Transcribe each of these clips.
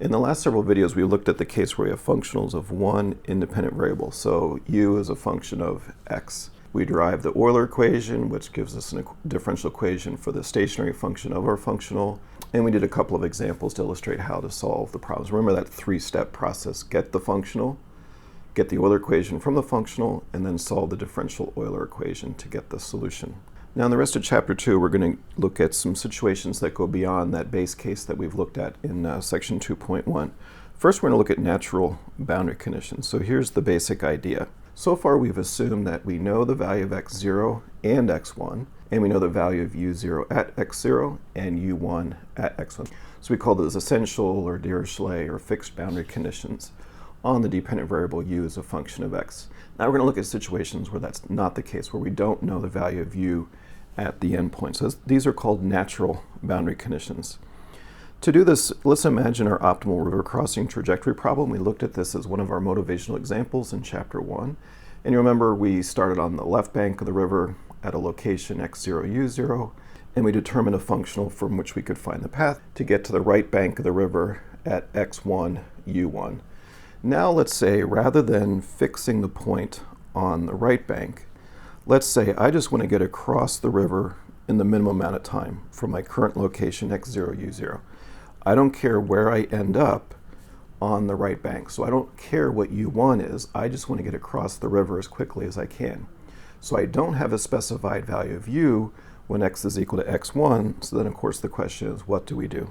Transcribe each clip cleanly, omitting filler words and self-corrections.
In the last several videos, we looked at the case where we have functionals of one independent variable. So u is a function of x. We derived the Euler equation, which gives us a differential equation for the stationary function of our functional. And we did a couple of examples to illustrate how to solve the problems. Remember that three-step process: get the functional, get the Euler equation from the functional, and then solve the differential Euler equation to get the solution. Now in the rest of chapter 2, we're going to look at some situations that go beyond that base case that we've looked at in section 2.1. First, we're going to look at natural boundary conditions. So here's the basic idea. So far, we've assumed that we know the value of x0 and x1, and we know the value of u0 at x0 and u1 at x1. So we call those essential or Dirichlet or fixed boundary conditions on the dependent variable u as a function of x. Now we're going to look at situations where that's not the case, where we don't know the value of u at the endpoint. So these are called natural boundary conditions. To do this, let's imagine our optimal river crossing trajectory problem. We looked at this as one of our motivational examples in chapter 1. And you remember we started on the left bank of the river at a location x0, u0, and we determined a functional from which we could find the path to get to the right bank of the river at x1, u1. Now let's say, rather than fixing the point on the right bank, let's say I just want to get across the river in the minimum amount of time from my current location x0, u0. I don't care where I end up on the right bank, so I don't care what u1 is. I just want to get across the river as quickly as I can. So I don't have a specified value of u when x is equal to x1, so then of course the question is, what do we do?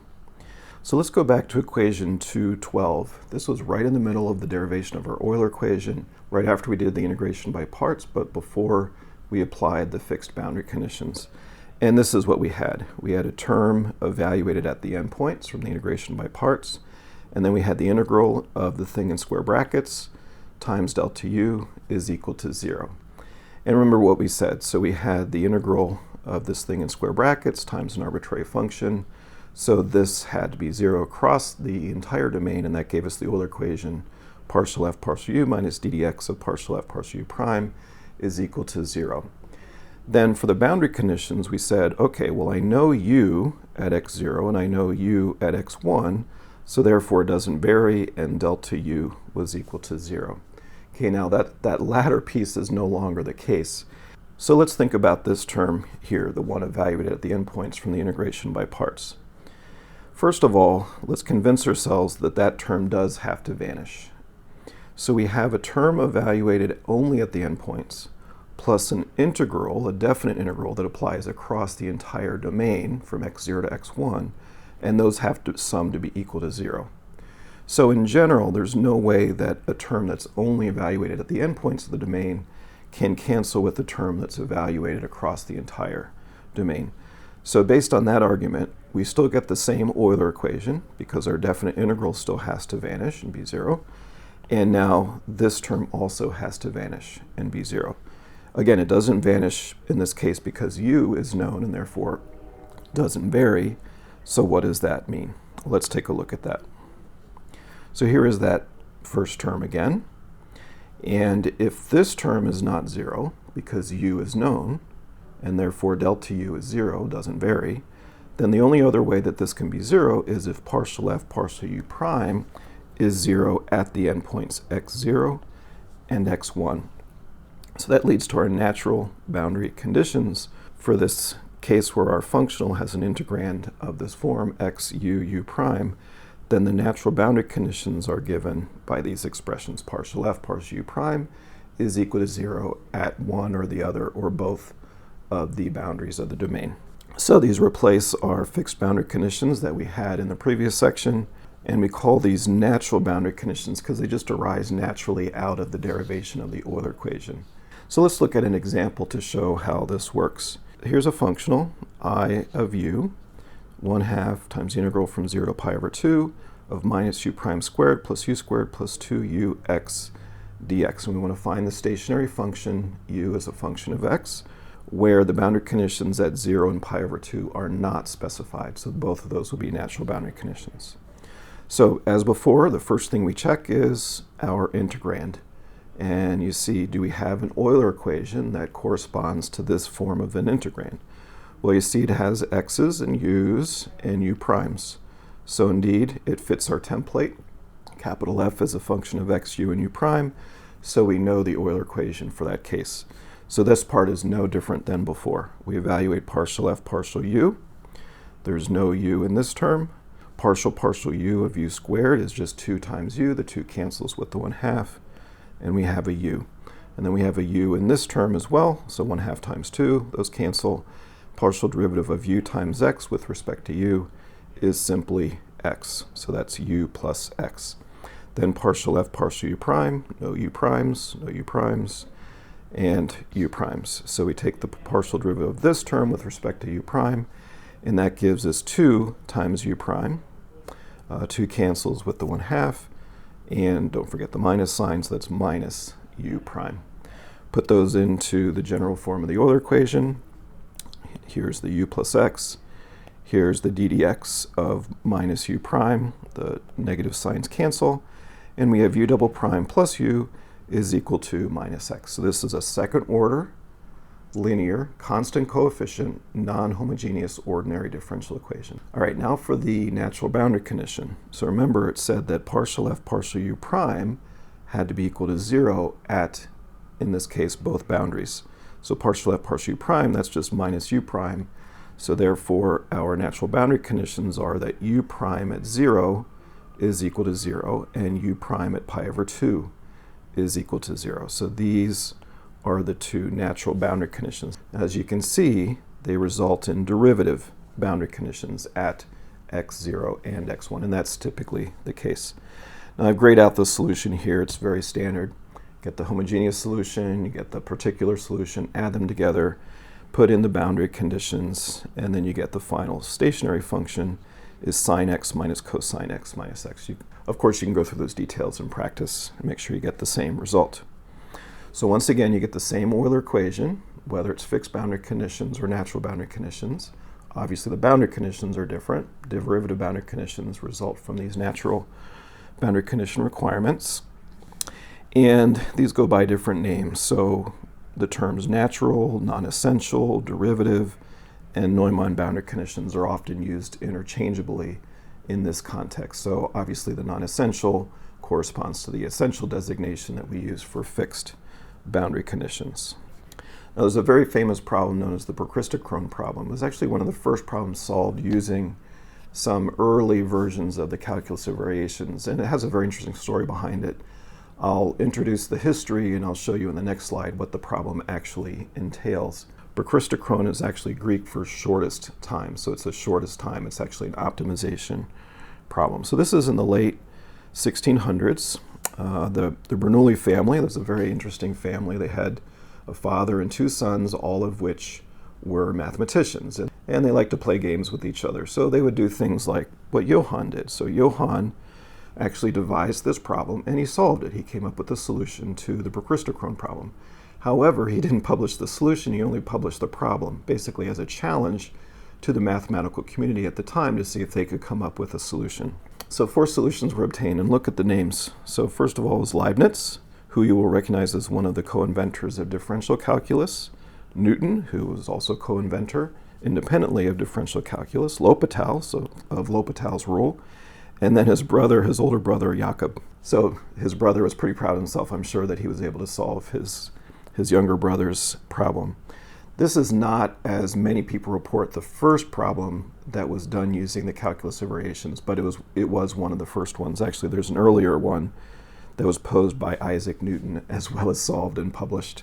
So let's go back to equation 212. This was right in the middle of the derivation of our Euler equation, right after we did the integration by parts, but before we applied the fixed boundary conditions. And this is what we had. We had a term evaluated at the endpoints from the integration by parts, and then we had the integral of the thing in square brackets times delta u is equal to 0. And remember what we said. So we had the integral of this thing in square brackets times an arbitrary function. So this had to be 0 across the entire domain, and that gave us the Euler equation partial f partial u minus ddx of partial f partial u prime is equal to 0. Then for the boundary conditions, we said, okay, well, I know u at x0 and I know u at x1, so therefore it doesn't vary, and delta u was equal to 0. Okay, now that latter piece is no longer the case. So let's think about this term here, the one evaluated at the endpoints from the integration by parts. First of all, let's convince ourselves that that term does have to vanish. So we have a term evaluated only at the endpoints, plus an integral, a definite integral that applies across the entire domain from x0 to x1, and those have to sum to be equal to 0. So in general, there's no way that a term that's only evaluated at the endpoints of the domain can cancel with a term that's evaluated across the entire domain. So based on that argument, we still get the same Euler equation because our definite integral still has to vanish and be 0. And now this term also has to vanish and be 0. Again, it doesn't vanish in this case because u is known and therefore doesn't vary. So what does that mean? Let's take a look at that. So here is that first term again. And if this term is not 0 because u is known, and therefore delta u is 0, doesn't vary, then the only other way that this can be 0 is if partial f partial u prime is 0 at the endpoints x0 and x1. So that leads to our natural boundary conditions for this case where our functional has an integrand of this form x u prime. Then the natural boundary conditions are given by these expressions. Partial f partial u prime is equal to 0 at one or the other or both of the boundaries of the domain. So these replace our fixed boundary conditions that we had in the previous section, and we call these natural boundary conditions because they just arise naturally out of the derivation of the Euler equation. So let's look at an example to show how this works. Here's a functional, I of u, 1/2 times the integral from 0 to pi over 2 of minus u prime squared plus u squared plus 2ux dx. And we want to find the stationary function u as a function of x, where the boundary conditions at 0 and pi over 2 are not specified. So both of those will be natural boundary conditions. So as before, the first thing we check is our integrand. And you see, do we have an Euler equation that corresponds to this form of an integrand? Well, you see it has x's and u's and u primes. So indeed, it fits our template. Capital F is a function of x, u, and u prime, so we know the Euler equation for that case. So this part is no different than before. We evaluate partial f, partial u. There's no u in this term. Partial u of u squared is just 2 times u. The 2 cancels with the 1/2, and we have a u. And then we have a u in this term as well, so 1/2 times 2, those cancel. Partial derivative of u times x with respect to u is simply x, so that's u plus x. Then partial f, partial u prime, no u primes, and u primes. So we take the partial derivative of this term with respect to u prime, and that gives us 2 times u prime. 2 cancels with the 1/2, and don't forget the minus sign, so that's minus u prime. Put those into the general form of the Euler equation. Here's the u plus x. Here's the ddx of minus u prime. The negative signs cancel, and we have u double prime plus u is equal to minus x. So this is a second order, linear, constant coefficient, non-homogeneous ordinary differential equation. All right, now for the natural boundary condition. So remember, it said that partial f, partial u prime had to be equal to 0 at, in this case, both boundaries. So partial f, partial u prime, that's just minus u prime. So therefore, our natural boundary conditions are that u prime at 0 is equal to 0, and u prime at pi over 2 is equal to 0. So these are the two natural boundary conditions. As you can see, they result in derivative boundary conditions at x0 and x1, and that's typically the case. Now I've grayed out the solution here. It's very standard. Get the homogeneous solution, you get the particular solution, add them together, put in the boundary conditions, and then you get the final stationary function is sine x minus cosine x minus x. Of course, you can go through those details in practice and make sure you get the same result. So once again, you get the same Euler equation, whether it's fixed boundary conditions or natural boundary conditions. Obviously, the boundary conditions are different. Derivative boundary conditions result from these natural boundary condition requirements. And these go by different names. So the terms natural, non-essential, derivative, and Neumann boundary conditions are often used interchangeably in this context. So obviously the non-essential corresponds to the essential designation that we use for fixed boundary conditions. Now there's a very famous problem known as the Procristocrone problem. It was actually one of the first problems solved using some early versions of the calculus of variations, and it has a very interesting story behind it. I'll introduce the history, and I'll show you in the next slide what the problem actually entails. Procristocrone is actually Greek for shortest time, so it's the shortest time. It's actually an optimization problem. So this is in the late 1600s. The Bernoulli family, that's a very interesting family. They had a father and 2 sons, all of which were mathematicians, and they liked to play games with each other. So they would do things like what Johann did. So Johann actually devised this problem, and he solved it. He came up with a solution to the Procristocrone problem. However, he didn't publish the solution, he only published the problem, basically as a challenge to the mathematical community at the time to see if they could come up with a solution. So 4 solutions were obtained, and look at the names. So first of all was Leibniz, who you will recognize as one of the co-inventors of differential calculus. Newton, who was also co-inventor independently of differential calculus. L'Hopital, so of L'Hopital's rule. And then his brother, his older brother, Jakob. So his brother was pretty proud of himself, I'm sure, that he was able to solve his younger brother's problem. This is not, as many people report, the first problem that was done using the calculus of variations, but it was one of the first ones. Actually, there's an earlier one that was posed by Isaac Newton, as well as solved and published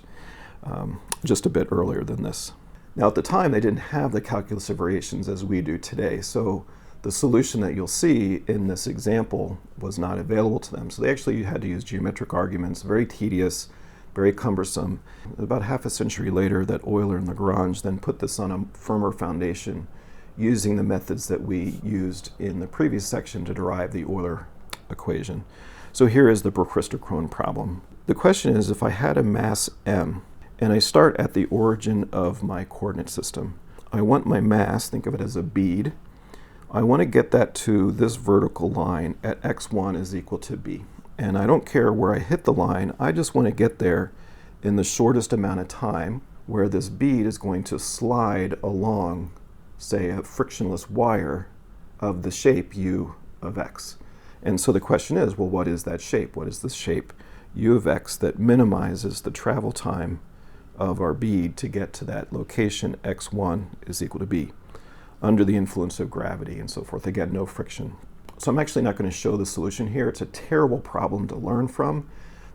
just a bit earlier than this. Now, at the time, they didn't have the calculus of variations as we do today, so the solution that you'll see in this example was not available to them. So they actually had to use geometric arguments, very tedious, very cumbersome. About half a century later, that Euler and Lagrange then put this on a firmer foundation using the methods that we used in the previous section to derive the Euler equation. So here is the Procristocrone problem. The question is, if I had a mass m, and I start at the origin of my coordinate system, I want my mass, think of it as a bead, I want to get that to this vertical line at x1 is equal to b. And I don't care where I hit the line, I just want to get there in the shortest amount of time where this bead is going to slide along, say, a frictionless wire of the shape u of x. And so the question is, well, what is that shape? What is the shape u of x that minimizes the travel time of our bead to get to that location x1 is equal to b, under the influence of gravity and so forth. Again, no friction. So I'm actually not going to show the solution here. It's a terrible problem to learn from.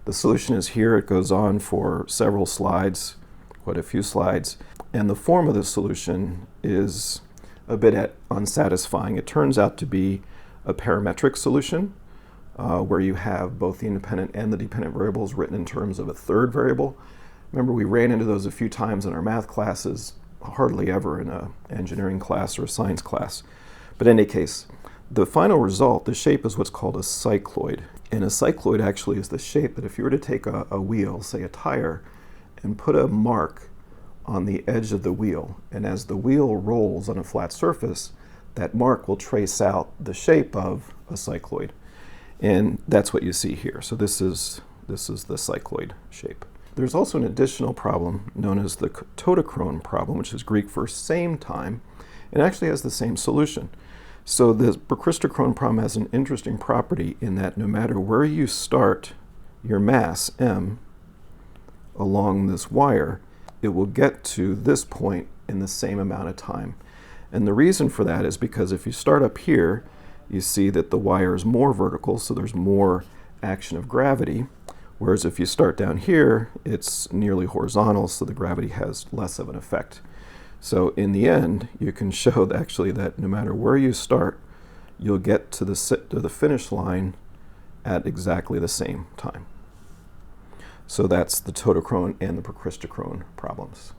The solution is here. It goes on for several slides, quite a few slides. And the form of the solution is a bit unsatisfying. It turns out to be a parametric solution where you have both the independent and the dependent variables written in terms of a third variable. Remember, we ran into those a few times in our math classes, hardly ever in an engineering class or a science class. But in any case, the final result, the shape is what's called a cycloid. And a cycloid actually is the shape that if you were to take a wheel, say a tire, and put a mark on the edge of the wheel, and as the wheel rolls on a flat surface, that mark will trace out the shape of a cycloid. And that's what you see here. So this is the cycloid shape. There's also an additional problem known as the Procristocrone problem, which is Greek for same time, and actually has the same solution. So the Procristocrone problem has an interesting property in that no matter where you start your mass, m, along this wire, it will get to this point in the same amount of time. And the reason for that is because if you start up here, you see that the wire is more vertical, so there's more action of gravity, whereas if you start down here, it's nearly horizontal, so the gravity has less of an effect. So in the end, you can show actually that no matter where you start, you'll get to the finish line at exactly the same time. So that's the Procristocrone and the Procristocrone problems.